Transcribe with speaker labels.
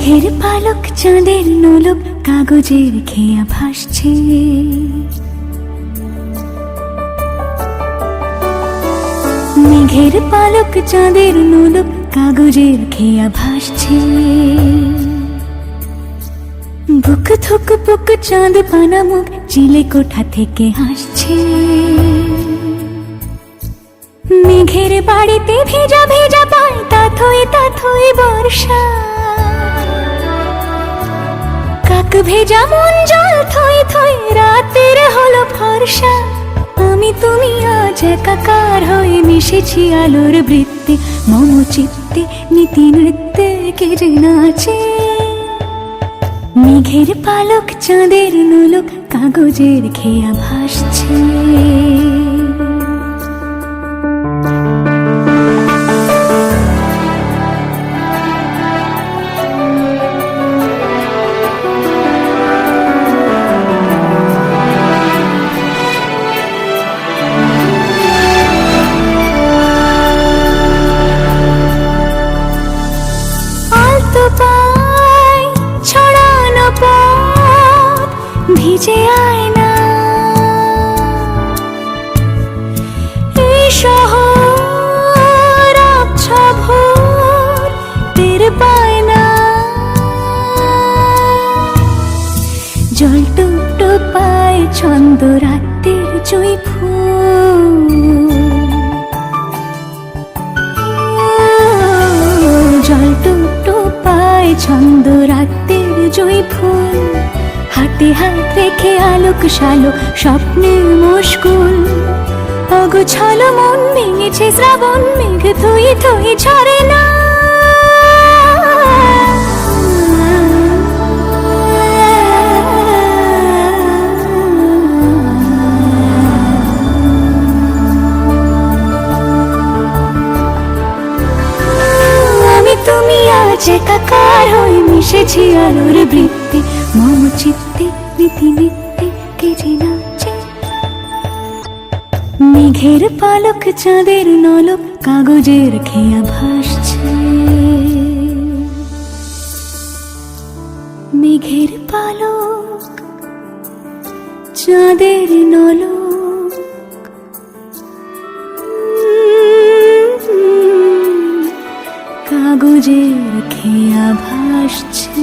Speaker 1: মেঘের পালক চাঁদের নোলক কাগজের খেয়া ভাসছে। মেঘের পালক চাঁদের নোলক কাগজের খেয়া ভাসছে। বুক থুক বুক চাঁদ পানা মুখ চিলে কোঠা থেকে হাসছে। মেঘের বাড়িতে ভেজা ভেজা পায় তাথই বর্ষা। কাক ভেজা মন জল থই থই রাতের হলো ফর্সা। আমি তুমি আজ একাকার হয়ে মিশেছি আলোর বৃত্তে। মম চিত্তে নীতি নৃত্যে কে যে নাচে। মেঘের পালক চাঁদের নোলক কাগজের খেয়া ভাসছে। ভিজে আয়না এই শহর আবছা ভোর টের পায় না। জল টুপ পায় ছন্দ রাতের জুঁই ফুল। জল টুপ পায় ছন্দ রাতের জুঁই ফুল। হাতে হাত রেখে আলোক শালোক স্বপ্নের মুশকুল। অগোছালো মন ভেঙেছে শ্রাবণ মেঘ থই থই ঝরে না। আমি তুমি আজ একাকার হয়ে মিশেছি আলোর বৃত্তে। মম চিত্তে নীতি নিত্যে কে যে নাচে। মেঘের পালক চাঁদের নলক কাগজের খেয়া ভাসছে। মেঘের পালক চাঁদের নলক কাগজের খেয়া ভাসছে।